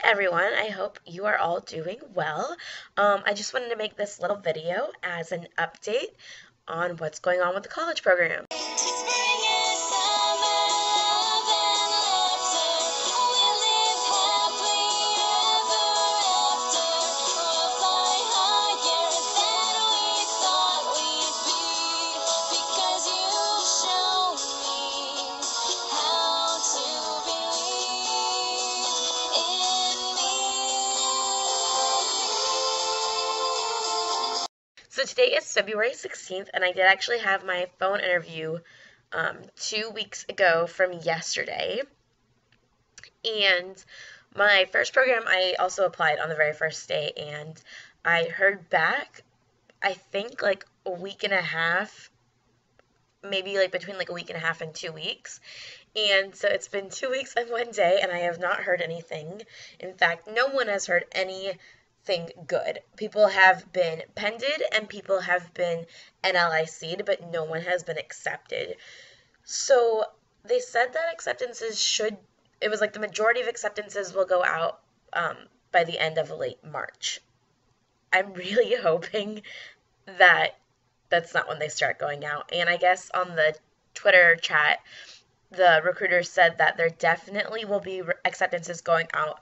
everyone, I hope you are all doing well. I just wanted to make this little video as an update on what's going on with the college program. So today is February 16th, and I did actually have my phone interview 2 weeks ago from yesterday. And my first program, I also applied on the very first day, and I heard back, I think, like a week and a half, maybe like between like a week and a half and 2 weeks. And so it's been 2 weeks and 1 day, and I have not heard anything. In fact, no one has heard anything good. People have been pended and people have been NLIC'd, but no one has been accepted. So they said that it was like the majority of acceptances will go out by the end of late March. I'm really hoping that that's not when they start going out. And I guess on the Twitter chat, the recruiter said that there definitely will be acceptances going out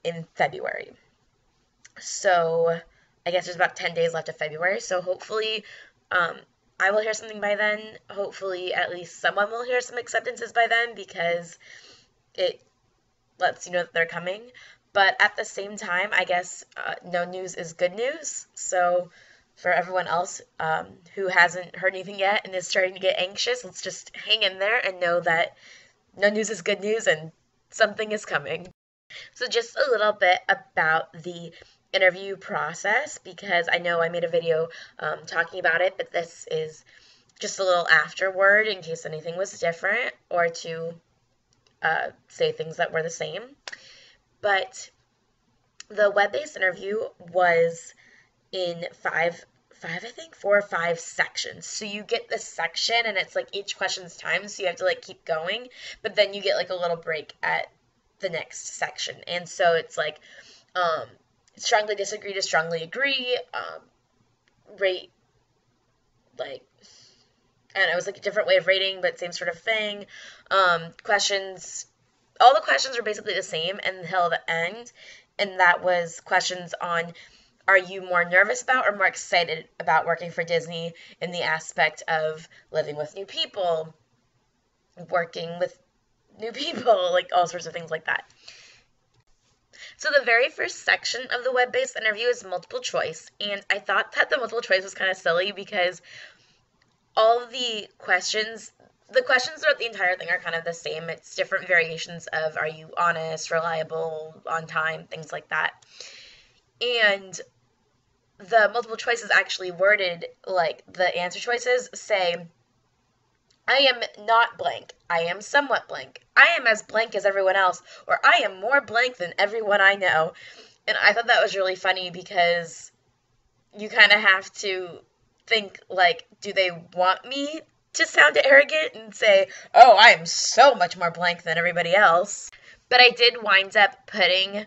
in February. So I guess there's about 10 days left of February. So hopefully I will hear something by then. Hopefully at least someone will hear some acceptances by then, because it lets you know that they're coming. But at the same time, I guess no news is good news. So for everyone else who hasn't heard anything yet and is starting to get anxious, let's just hang in there and know that no news is good news and something is coming. So just a little bit about the interview process, because I know I made a video talking about it, but this is just a little afterword in case anything was different, or to say things that were the same. But the web-based interview was in four or five sections. So you get this section and it's like each question's timed, so you have to like keep going, but then you get like a little break at the next section. And so it's like strongly disagree to strongly agree, rate, like, I don't know, it was like a different way of rating, but same sort of thing. Questions, all the questions were basically the same until the end, and that was questions on, are you more nervous about or more excited about working for Disney in the aspect of living with new people, working with new people, like all sorts of things like that. So the very first section of the web-based interview is multiple choice, and I thought that the multiple choice was kind of silly because all of the questions throughout the entire thing are kind of the same. It's different variations of, are you honest, reliable, on time, things like that. And the multiple choice is actually worded like the answer choices say, I am not blank, I am somewhat blank, I am as blank as everyone else, or I am more blank than everyone I know. And I thought that was really funny because you kind of have to think, like, do they want me to sound arrogant and say, oh, I am so much more blank than everybody else? But I did wind up putting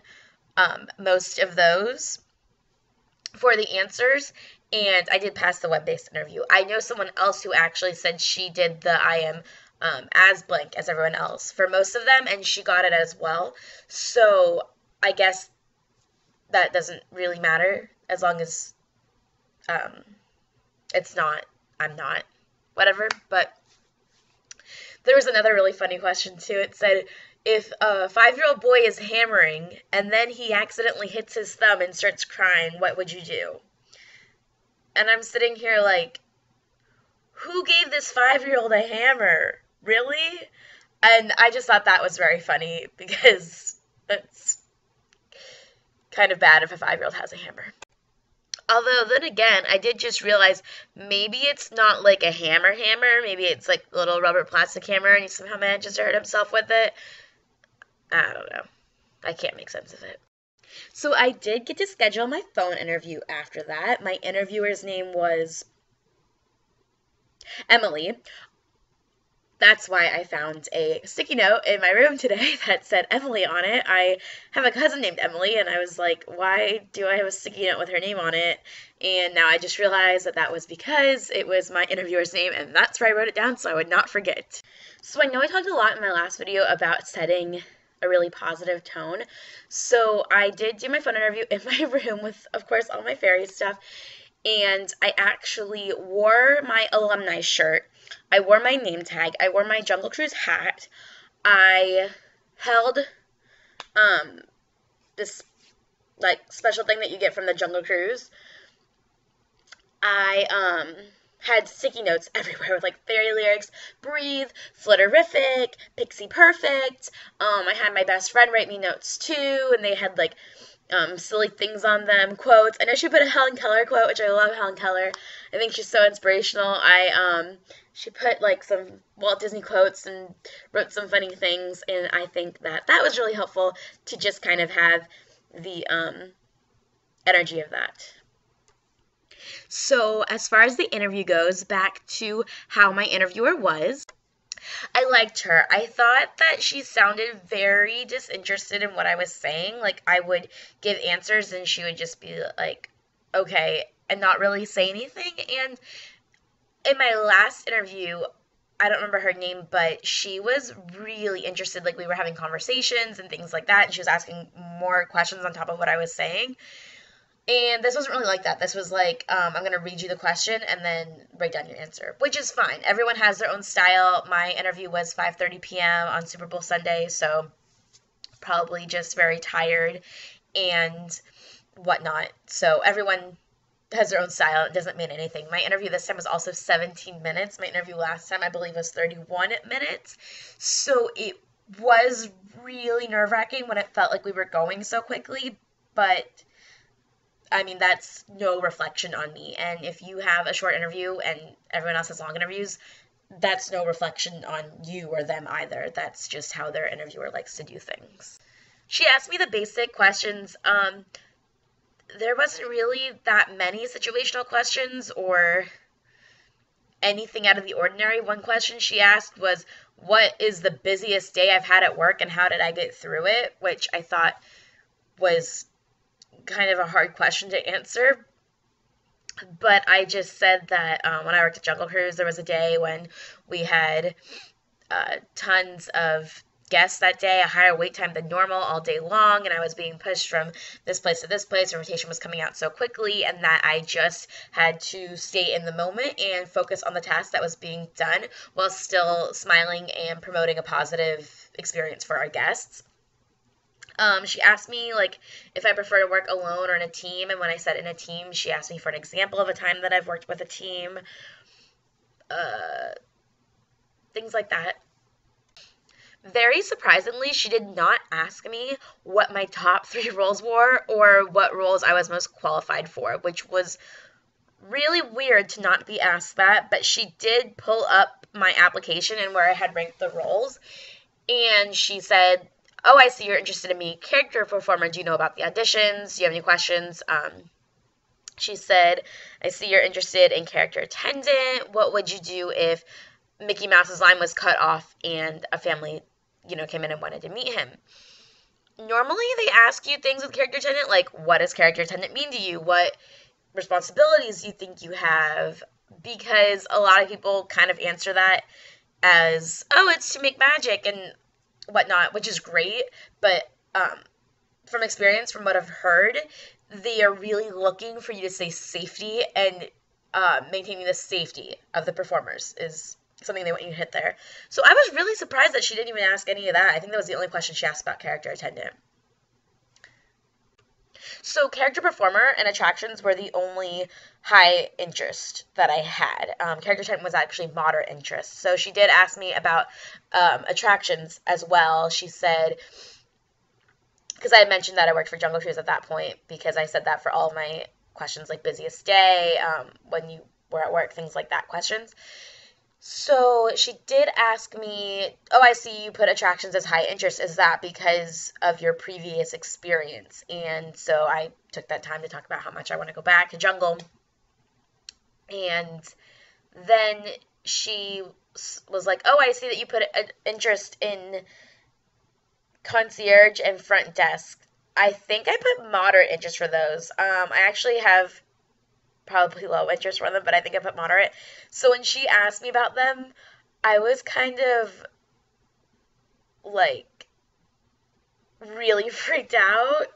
most of those for the answers, and I did pass the web-based interview. I know someone else who actually said she did the I am as blank as everyone else for most of them, and she got it as well. So I guess that doesn't really matter as long as it's not, I'm not, whatever. But there was another really funny question too. It said, if a 5-year-old boy is hammering and then he accidentally hits his thumb and starts crying, what would you do? And I'm sitting here like, who gave this 5-year-old a hammer? Really? And I just thought that was very funny because it's kind of bad if a 5-year-old has a hammer. Although, then again, I did just realize maybe it's not like a hammer, maybe it's like a little rubber plastic hammer and he somehow manages to hurt himself with it. I don't know. I can't make sense of it. So I did get to schedule my phone interview after that. My interviewer's name was Emily. that's why I found a sticky note in my room today that said Emily on it. I have a cousin named Emily, and I was like, why do I have a sticky note with her name on it? And now I just realized that that was because it was my interviewer's name, and that's where I wrote it down so I would not forget. So I know I talked a lot in my last video about setting a really positive tone. So I did do my phone interview in my room with, of course, all my fairy stuff. And I actually wore my alumni shirt. I wore my name tag. I wore my Jungle Cruise hat. I held this like special thing that you get from the Jungle Cruise. I had sticky notes everywhere with like fairy lyrics, breathe, flutterific, pixie perfect. I had my best friend write me notes too, and they had like silly things on them, quotes. I know she put a Helen Keller quote, which I love Helen Keller. I think she's so inspirational. She put like some Walt Disney quotes and wrote some funny things, and I think that that was really helpful to just kind of have the energy of that. So as far as the interview goes, back to how my interviewer was. I liked her. I thought that she sounded very disinterested in what I was saying. Like, I would give answers and she would just be like, okay, and not really say anything. And in my last interview, I don't remember her name, but she was really interested. Like, we were having conversations and things like that, and she was asking more questions on top of what I was saying. And this wasn't really like that. This was like, I'm going to read you the question and then write down your answer, which is fine. Everyone has their own style. My interview was 5:30 p.m. on Super Bowl Sunday, so probably just very tired and whatnot. So everyone has their own style. It doesn't mean anything. My interview this time was also 17 minutes. My interview last time, I believe, was 31 minutes. So it was really nerve-wracking when it felt like we were going so quickly, but I mean, that's no reflection on me. And if you have a short interview and everyone else has long interviews, that's no reflection on you or them either. That's just how their interviewer likes to do things. She asked me the basic questions. There wasn't really that many situational questions or anything out of the ordinary. One question she asked was, what is the busiest day I've had at work and how did I get through it? Which I thought was kind of a hard question to answer, but I just said that when I worked at Jungle Cruise, there was a day when we had tons of guests that day, a higher wait time than normal all day long, and I was being pushed from this place to this place, and rotation was coming out so quickly, and that I just had to stay in the moment and focus on the task that was being done while still smiling and promoting a positive experience for our guests. She asked me, like, if I prefer to work alone or in a team, and when I said in a team, she asked me for an example of a time that I've worked with a team, things like that. Very surprisingly, she did not ask me what my top 3 roles were or what roles I was most qualified for, which was really weird to not be asked that, but she did pull up my application and where I had ranked the roles, and she said, oh, I see you're interested in me, character performer. Do you know about the auditions? Do you have any questions? She said, I see you're interested in character attendant. What would you do if Mickey Mouse's line was cut off and a family, came in and wanted to meet him? Normally, they ask you things with character attendant, like, what does character attendant mean to you? What responsibilities do you think you have? Because a lot of people kind of answer that as, oh, it's to make magic and whatnot, which is great, but from experience, from what I've heard, they are really looking for you to say safety, and maintaining the safety of the performers is something they want you to hit there. So I was really surprised that she didn't even ask any of that. I think that was the only question she asked about character attendant. So character performer and attractions were the only high interest that I had. Character attendant was actually moderate interest. So she did ask me about attractions as well. She said, because I had mentioned that I worked for Jungle Cruise at that point, because I said that for all of my questions, like busiest day, when you were at work, things like that questions. So she did ask me, oh, I see you put attractions as high interest. Is that because of your previous experience? And so I took that time to talk about how much I want to go back to Jungle. And then she was like, oh, I see that you put an interest in concierge and front desk. I think I put moderate interest for those. I actually have probably low interest for them, but I think I put moderate. So when she asked me about them, I was kind of like really freaked out.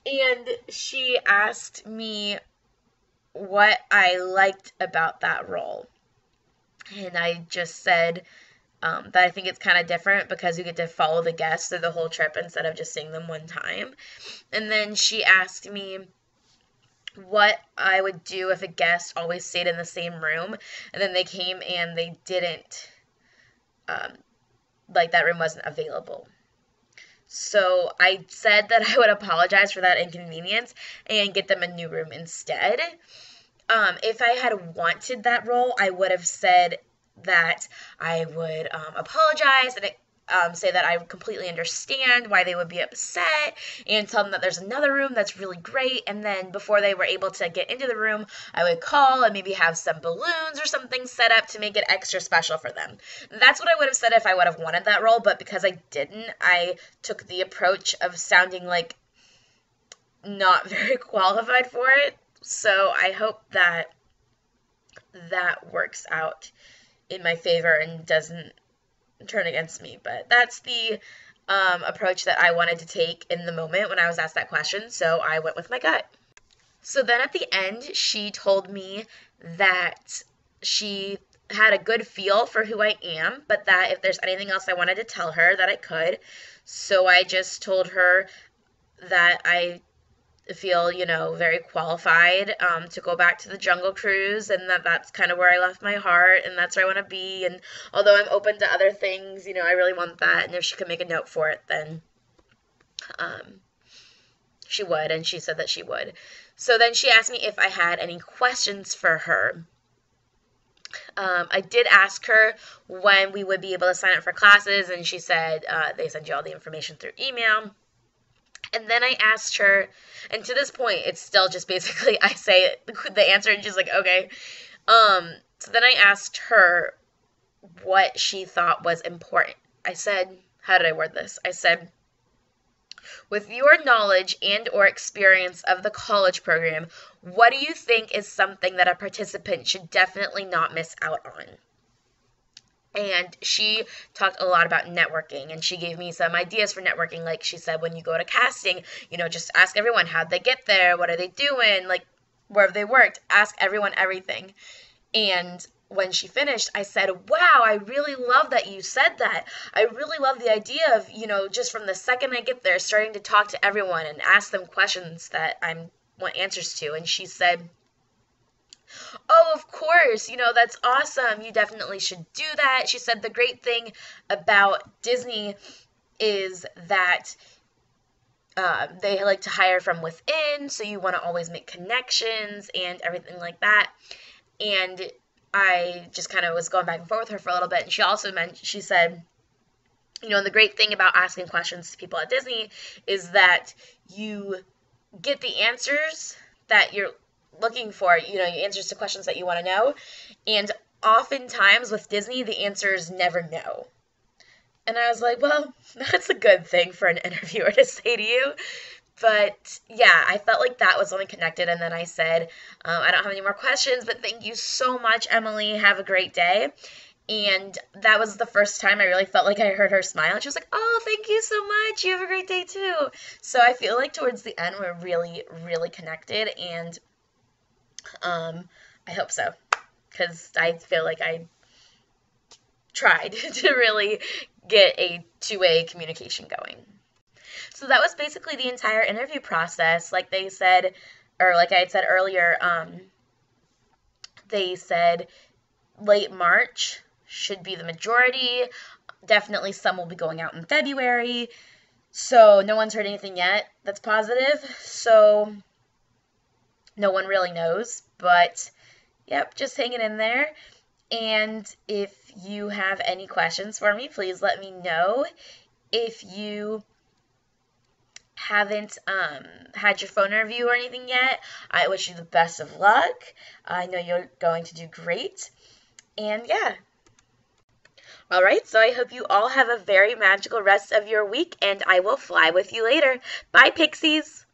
And she asked me what I liked about that role. And I just said that I think it's kind of different because you get to follow the guests through the whole trip instead of just seeing them one time. And then she asked me what I would do if a guest always stayed in the same room and then they came and they didn't, like that room wasn't available. So I said that I would apologize for that inconvenience and get them a new room instead. If I had wanted that role, I would have said that I would apologize and say that I completely understand why they would be upset and tell them that there's another room that's really great. And then before they were able to get into the room, I would call and maybe have some balloons or something set up to make it extra special for them. That's what I would have said if I would have wanted that role. But because I didn't, I took the approach of sounding like not very qualified for it. So I hope that that works out in my favor and doesn't turn against me. But that's the approach that I wanted to take in the moment when I was asked that question, so I went with my gut. So then at the end, she told me that she had a good feel for who I am, but that if there's anything else I wanted to tell her, that I could. So I just told her that I feel, very qualified to go back to the Jungle Cruise, and that's kind of where I left my heart, and that's where I want to be. And although I'm open to other things, I really want that. And if she could make a note for it, then she would, and she said that she would. So then she asked me if I had any questions for her. I did ask her when we would be able to sign up for classes, and she said they send you all the information through email. And then I asked her, and to this point, it's still just basically I say the answer, and she's like, okay. So then I asked her what she thought was important. I said, how did I word this? I said, with your knowledge and or experience of the college program, what do you think is something that a participant should definitely not miss out on? And she talked a lot about networking, and she gave me some ideas for networking. Like she said, when you go to casting, just ask everyone, how'd they get there? What are they doing? Like, where have they worked? Ask everyone everything. And when she finished, I said, wow, I really love that you said that. I really love the idea of, just from the second I get there, starting to talk to everyone and ask them questions that I want answers to. And she said, oh, of course, that's awesome. You definitely should do that. She said the great thing about Disney is that they like to hire from within, so you want to always make connections and everything like that. And I just kind of was going back and forth with her for a little bit, and she said, the great thing about asking questions to people at Disney is that you get the answers that you're looking for, answers to questions that you want to know. And oftentimes with Disney, the answer is never no. And I was like, well, that's a good thing for an interviewer to say to you. But yeah, I felt like that was only connected. And then I said, I don't have any more questions, but thank you so much, Emily. Have a great day. And that was the first time I really felt like I heard her smile. And she was like, oh, thank you so much. You have a great day too. So I feel like towards the end, we're really, really connected. And I hope so, because I feel like I tried to really get a two-way communication going. So that was basically the entire interview process. Like they said, or like I had said earlier, they said late March should be the majority. Definitely some will be going out in February. So no one's heard anything yet that's positive. So no one really knows, but yep, just hanging in there. And if you have any questions for me, please let me know. If you haven't had your phone interview or anything yet, I wish you the best of luck. I know you're going to do great. And yeah, All right, so I hope you all have a very magical rest of your week, and I will fly with you later. Bye, Pixies!